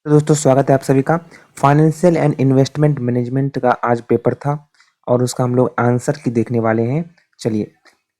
तो दोस्तों स्वागत है आप सभी का। फाइनेंशियल एंड इन्वेस्टमेंट मैनेजमेंट का आज पेपर था और उसका हम लोग आंसर की देखने वाले हैं। चलिए,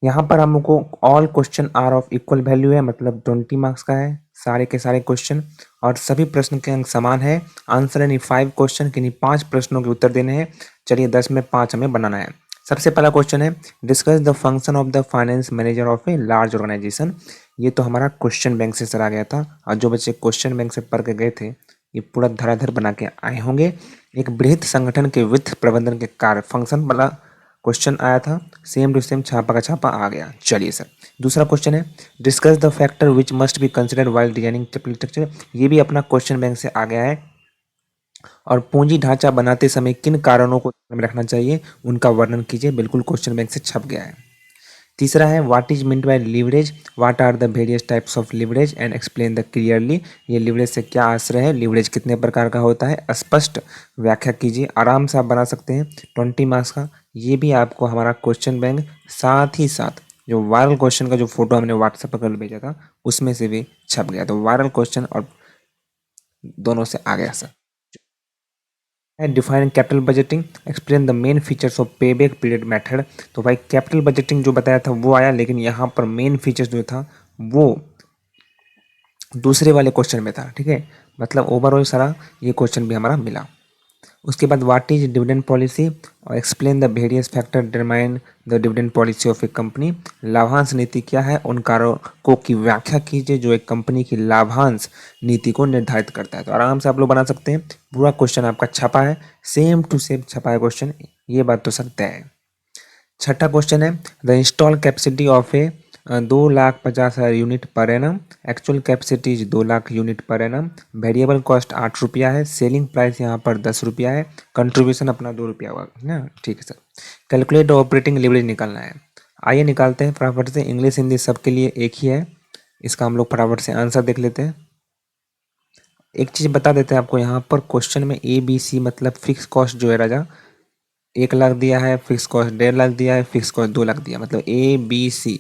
यहाँ पर हमको all question are of equal value है, मतलब 20 मार्क्स का है सारे के सारे क्वेश्चन और सभी प्रश्न के अंक समान है। आंसर यानी 5 क्वेश्चन के 5 प्रश्नों के उत्तर देने हैं। चलिए 10 में 5 हमें बनाना है। सबसे पहला क्वेश्चन है, discuss the function of the finance manager of a large organisation. ये तो हमारा क्वेश्चन बैंक से सर आ गया था और जो बच्चे क्वेश्चन बैंक से पढ़ के गए थे ये पूरा धराधर बना के आए होंगे। एक बृहद संगठन के वित्त प्रबंधन के कार्य फंक्शन वाला क्वेश्चन आया था, सेम टू सेम छापा का छापा आ गया। चलिए सर, दूसरा क्वेश्चन है, discuss the factor which must be considered while designing capital structure. ये भी अपना क्वेश्चन बैंक से आ गया है और पूंजी ढांचा बनाते समय किन कारणों को ध्यान में रखना चाहिए उनका वर्णन कीजिए। बिल्कुल क्वेश्चन बैंक से छप गया है। तीसरा है, what is meant by leverage, what are the various types of leverage and explain the clearly. ये लीवरेज से क्या आश्रय है, लीवरेज कितने प्रकार का होता है, स्पष्ट व्याख्या कीजिए। आराम से आप बना सकते हैं 20 मार्क्स का। ये भी आपको हमारा क्वेश्चन बैंक साथ ही साथ जो वायरल क्वेश्चन का जो फोटो हमने व्हाट्सएप पर कल भेजा था उसमें से भी छप गया। तो वायरल क्वेश्चन और दोनों से आ गया sir. Define capital budgeting, explain the main features of पे बैक पीरियड मेथड। तो भाई कैपिटल बजटिंग जो बताया था वो आया, लेकिन यहाँ पर मेन फीचर्स जो था वो दूसरे वाले क्वेश्चन में था। ठीक है, मतलब ओवरऑल सारा ये क्वेश्चन भी हमारा मिला। उसके बाद व्हाट इज डिविडेंड पॉलिसी और explain the various factor determine the dividend policy of A company. लाभांश नीति क्या है, उन कारकों की व्याख्या कीजिए जो एक कंपनी की लाभांश नीति को निर्धारित करता है। तो आराम से आप लोग बना सकते हैं। पूरा क्वेश्चन आपका छपा है, सेम टू सेम छपा है क्वेश्चन, ये बात तो सर तय है। छठा क्वेश्चन है, the install capacity of A 2,50,000 unit per annum, actual capacity 2,00,000 unit per annum, variable cost 8 रुपया है, सेलिंग प्राइस यहाँ पर 10 रुपया है, कंट्रीब्यूशन अपना 2 रुपया हुआ ना। ठीक है सर, कैलकुलेट ऑपरेटिंग लीवरेज निकालना है। आइए निकालते हैं फटाफट से। इंग्लिश हिंदी सबके लिए एक ही है, इसका हम लोग फटाफट से आंसर देख लेते हैं। एक चीज़ बता देते हैं आपको, यहाँ पर क्वेश्चन में ABC मतलब फिक्स कॉस्ट जो है राजा 1,00,000 दिया है, फिक्स कॉस्ट 1,50,000 दिया है, फिक्स कॉस्ट 2,00,000 दिया, मतलब ABC।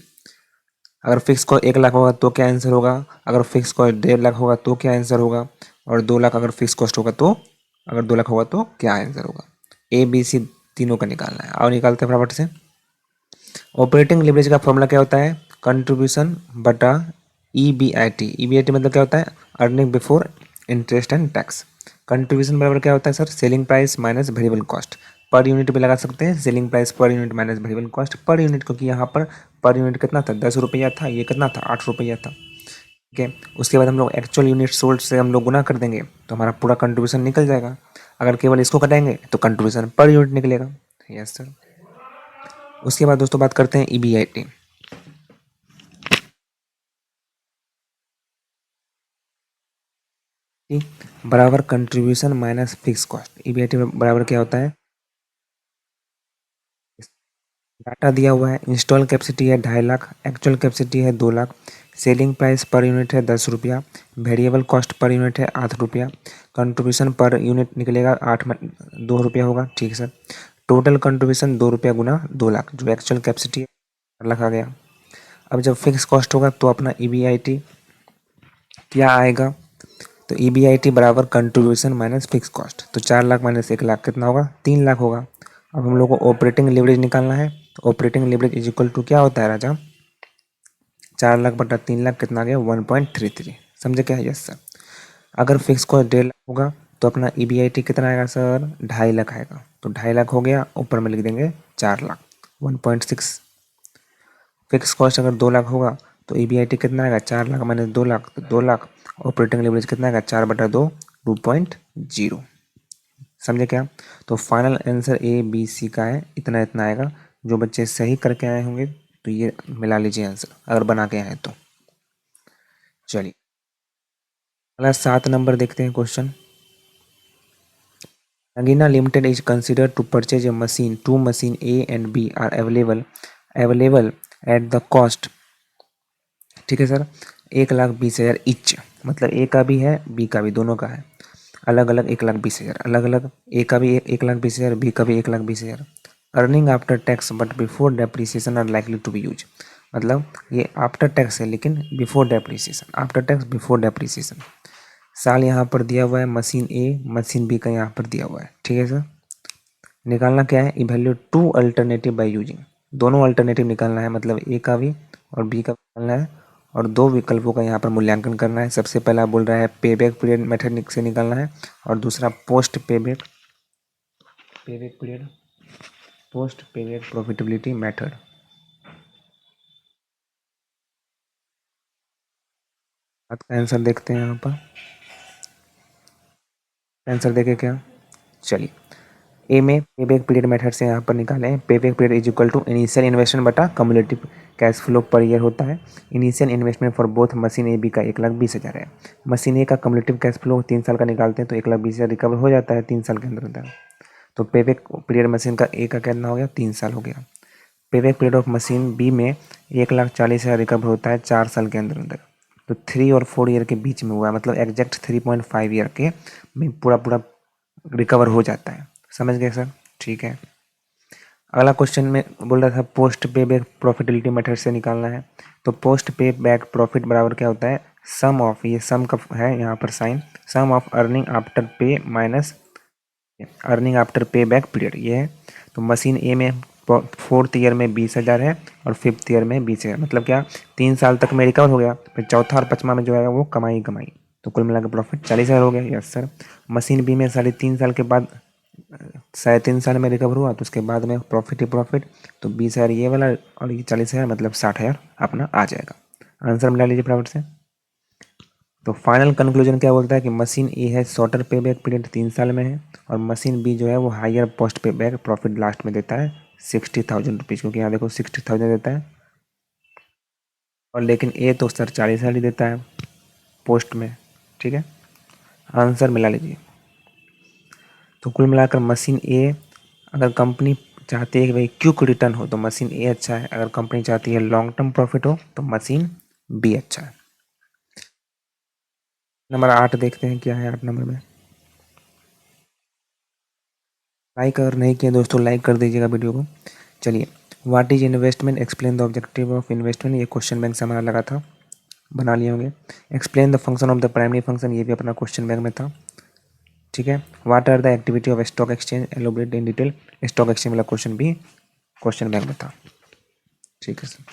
अगर फिक्स कॉस्ट 1,00,000 होगा तो क्या आंसर होगा, अगर फिक्स कॉस्ट 1,50,000 होगा तो क्या आंसर होगा, और 2,00,000 अगर फिक्स कॉस्ट होगा तो, अगर 2,00,000 होगा तो क्या आंसर होगा। ABC तीनों का निकालना है। और निकालते हैं फटाफट से। ऑपरेटिंग लिवरेज का फॉर्मूला क्या होता है, कंट्रीब्यूशन बटा EBIT। EBIT मतलब क्या होता है, earning before interest and tax. Contribution बराबर क्या होता है sir, selling price minus variable cost. Per unit भी लगा सकते हैं, selling price per unit minus variable cost per unit, क्योंकि यहाँ पर यूनिट कितना था, 10 रुपया था, ये कितना था, 8 रुपया था। ठीक है, उसके बाद हम लोग एक्चुअल यूनिट सोल्ड से हम लोग गुना कर देंगे तो हमारा पूरा कंट्रीब्यूशन निकल जाएगा। अगर केवल इसको कटाएंगे तो कंट्रीब्यूशन पर यूनिट निकलेगा। Yes sir. उसके बाद दोस्तों बात करते हैं EBIT। बराबर contribution minus fix cost. EBIT बराबर क्या होता है, डाटा दिया हुआ है, इंस्टॉल कैपेसिटी है 2,50,000, एक्चुअल कैपेसिटी है 2,00,000, सेलिंग प्राइस पर यूनिट है 10 रुपया, वेरिएबल कॉस्ट पर यूनिट है 8 रुपया, कंट्रीब्यूशन पर यूनिट निकलेगा 2 रुपया होगा। ठीक है सर, टोटल कंट्रीब्यूशन 2 रुपया गुना 2,00,000, जो एक्चुअल कैपेसिटी है 4,00,000 आ गया। अब जब फिक्स कॉस्ट होगा तो अपना EBIT क्या आएगा, तो EBIT बराबर कंट्रीब्यूशन माइनस फिक्स कॉस्ट। तो 4,00,000 माइनस 1,00,000 कितना होगा, 3,00,000 होगा। अब हम लोग को ऑपरेटिंग लिवरेज निकालना है। तो operating leverage is equal to क्या होता है राजा, 4,00,000 बटा 3,00,000 कितना आ गया, 1.33। समझे क्या है, यस सर। अगर फिक्स कॉस्ट 1,50,000 होगा तो अपना EBIT कितना आएगा सर, 2,50,000 आएगा। तो 2,50,000 हो गया, ऊपर में लिख देंगे 4,00,000, 1.6। फिक्स कॉस्ट अगर 2,00,000 होगा तो EBIT कितना आएगा, 4,00,000 माइनस 2,00,000, तो 2,00,000। ऑपरेटिंग लिवरेज कितना आएगा, 4/2, 2.0। समझे क्या। तो फाइनल आंसर ABC का है, इतना इतना आएगा। जो बच्चे सही करके आए होंगे तो ये मिला लीजिए आंसर, अगर बना के आए तो। चलिए अगला 7 नंबर देखते हैं question. Nagina limited is consider to purchase a machine, 2 machine A and B are available at the cost. ठीक है सर, 1,20,000 इच, मतलब A का भी है B का भी, दोनों का है अलग अलग 1,20,000, अलग अलग A का भी 1,20,000, B का भी 1,20,000। Earning after tax but before depreciation are likely to be use, मतलब ये आफ्टर टैक्स है लेकिन before depreciation, after tax before depreciation. साल यहाँ पर दिया हुआ है, मशीन ए मशीन बी का यहाँ पर दिया हुआ है। ठीक है सर, निकालना क्या है, evaluate two alternative by using, दोनों अल्टरनेटिव निकालना है, मतलब ए का भी और बी का निकालना है, और दो विकल्पों का यहाँ पर मूल्यांकन करना है। सबसे पहला बोल रहा है पे बैक पीरियड मेथड से निकालना है, और दूसरा पोस्ट पे बैक पीरियड पोस्ट पे बैक प्रॉफिटेबिलिटी मेथड। बात का आंसर देखते हैं यहाँ पर, आंसर देखे क्या, चलिए ए में पेबैक पीरियड मेथड से यहाँ पर निकालें, payback period is equal to initial investment बटा cumulative cash flow per year होता है। Initial investment for both machine A B का 1,20,000 है। मशीन ए का कम्युलेटिव कैश फ्लो 3 साल का निकालते हैं तो 1,20,000 रिकवर हो जाता है 3 साल के अंदर अंदर। तो पेबैक पीरियड मशीन का ए का कितना हो गया, 3 साल हो गया। Payback period of machine B में 1,40,000 रिकवर होता है 4 साल के अंदर अंदर। तो 3 और 4 ईयर के बीच में हुआ है, मतलब एग्जैक्ट 3.5 ईयर के में पूरा पूरा रिकवर हो जाता है। समझ गए सर, ठीक है। अगला क्वेश्चन में बोल रहा था पोस्ट पे बैक प्रॉफिटेबिलिटी मेथड से निकालना है। तो पोस्ट पे बैक प्रॉफिट बराबर क्या होता है, सम ऑफ, ये सम का है यहाँ पर sign, sum of earning after pay minus earning after payback period, ये है। तो मशीन ए में 4th ईयर में 20,000 है और 5th ईयर में 20,000, मतलब क्या 3 साल तक में रिकवर हो गया, फिर चौथा और पाँचवा में जो है वो कमाई कमाई, तो कुल मिलाकर प्रॉफिट 40,000 हो गया। Yes sir. मशीन बी में 3.5 साल के बाद 3.5 साल में रिकवर हुआ, तो उसके बाद में प्रॉफिट ही प्रॉफिट, तो 20,000 ये वाला और ये 40,000, मतलब 60,000 अपना आ जाएगा। आंसर मिला लीजिए फटाफट से। तो फाइनल कंक्लूजन क्या बोलता है कि मशीन ए है शॉर्टर पे बैक पीरियड 3 साल में है, और मशीन बी जो है वो हायर पोस्ट पे बैक प्रॉफिट लास्ट में देता है 60,000 रुपीज़, क्योंकि यहाँ देखो 60,000 देता है, और लेकिन ए तो सर 40,000 ही देता है पोस्ट में। ठीक है, आंसर मिला लीजिए। तो कुल मिलाकर मशीन ए, अगर कंपनी चाहती है कि भाई क्विक रिटर्न हो तो मशीन ए अच्छा है, अगर कंपनी चाहती है लॉन्ग टर्म प्रॉफिट हो तो मशीन बी अच्छा है। नंबर 8 देखते हैं क्या है 8 नंबर में। लाइक अगर नहीं किया दोस्तों लाइक कर दीजिएगा वीडियो को। चलिए, what is investment, explain the objective of investment, ये क्वेश्चन बैंक से हमारा लगा था, बना लिए होंगे। Explain the function of the primary function, ये भी अपना क्वेश्चन बैंक में था। ठीक है, what are the activity of stock exchange, elaborate in detail, stock exchange वाला क्वेश्चन भी क्वेश्चन बैंक में था। ठीक है सर।